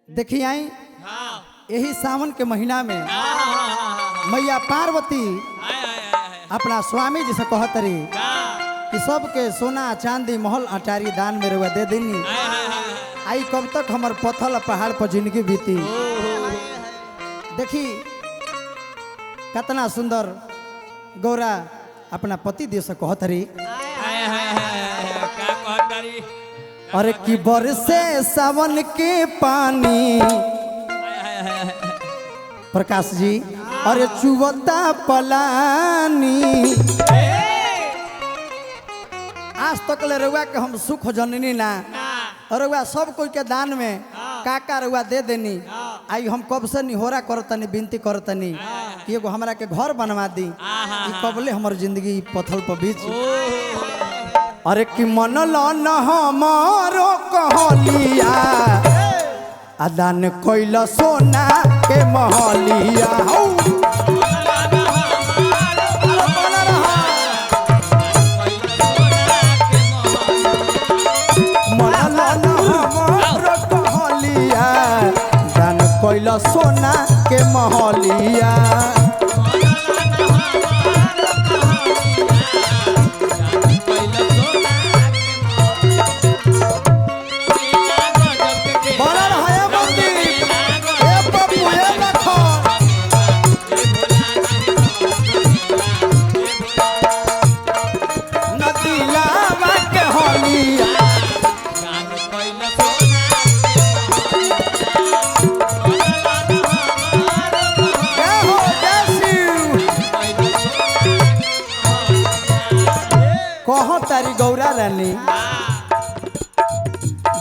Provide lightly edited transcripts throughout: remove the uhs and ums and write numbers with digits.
देखी आई यही सावन के महीना में मैया पार्वती अपना स्वामी जी से कहतरी कि सबके सोना चांदी महल अटारी दान में रुआ दे देनी। आई कब तक हमार पथल पहाड़ पर जिंदगी बीती। देखी कितना सुंदर गौरा अपना पति देव से कहतरी अरे कि बरसे सावन के पानी प्रकाश जी अरे चुवता पलानी आज तक ले रुआ के हम सुख जननी ना रुआ सब कोई के दान में काका रुआ दे देनी। आई हम कब से निहोरा करतनी विनती करतनी कि एगो हमरा के घर बनवा दी। कबले हमर जिंदगी पथल पर बीच अरे कि मन लन हमारो कहलिया अदान कोइल सोना के महलिया मन लन हमारो कहलिया दान कोइल सोना के महलिया कहो तारी गौरा रानी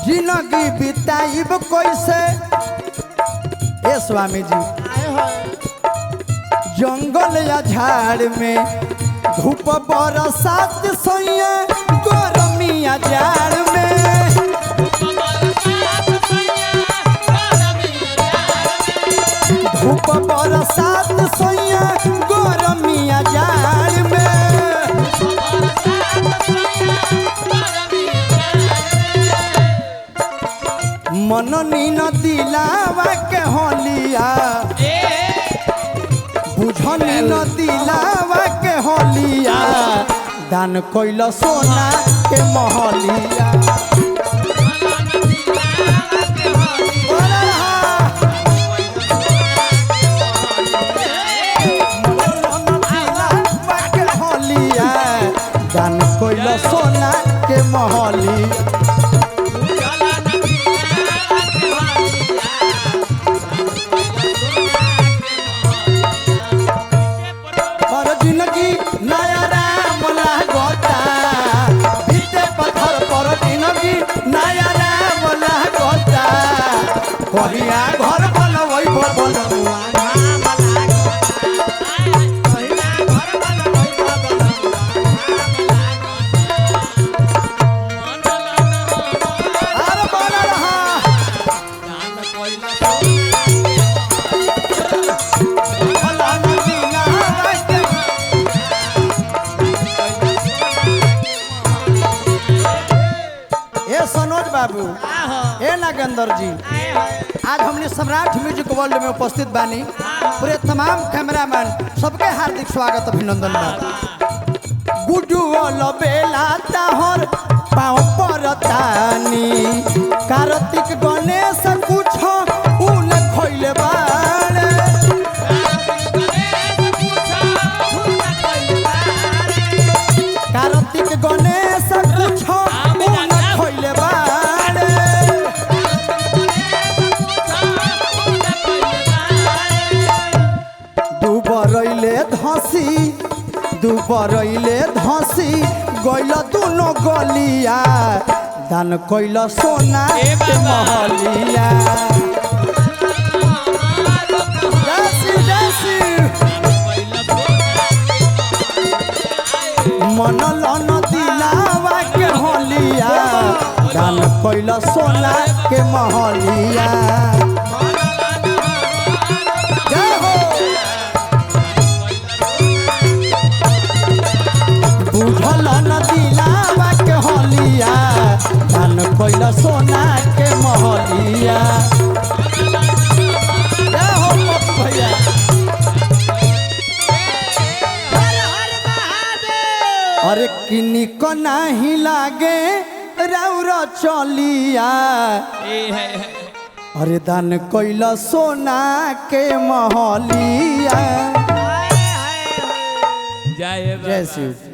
जिंदगी बिताइब कैसे ए स्वामी जी जंगल या झाड़ में धूप बरसात सैया गर्मिया जाड़ में धूप बरसात सैया गर्मिया जाड़ में मननी न दिलावा के होलिया बुझनी न दिलावा के होलिया दान कोइल सोना के महलिया दान कोइल सोना के महलिया कहिया घर बनवई बनवा सनोज बाबू ए नागेंद्र जी आज हमने सम्राट म्यूजिक वर्ल्ड में उपस्थित बानी। पूरे तमाम कैमरामैन सबके हार्दिक स्वागत अभिनंदन बा। गुडू बेला ताहर पाँव परतानी कार्तिक गणेश कुछ उन खइले बाड़े कार्तिक गणेश कुछ उन खइले बाड़े दुबरैले धसी गइल दुनो गलिया दान कइल सोना के महलिया मन लन दिलावा के होलिया दान कइल सोना के महलिया बुझल न दिलावा के होलिया दान कइल सोना के महलिया। अरे किन्नी को नहीं लागे रौरा चलिया अरे दान कोइला सोना के महलिया। जय शिव।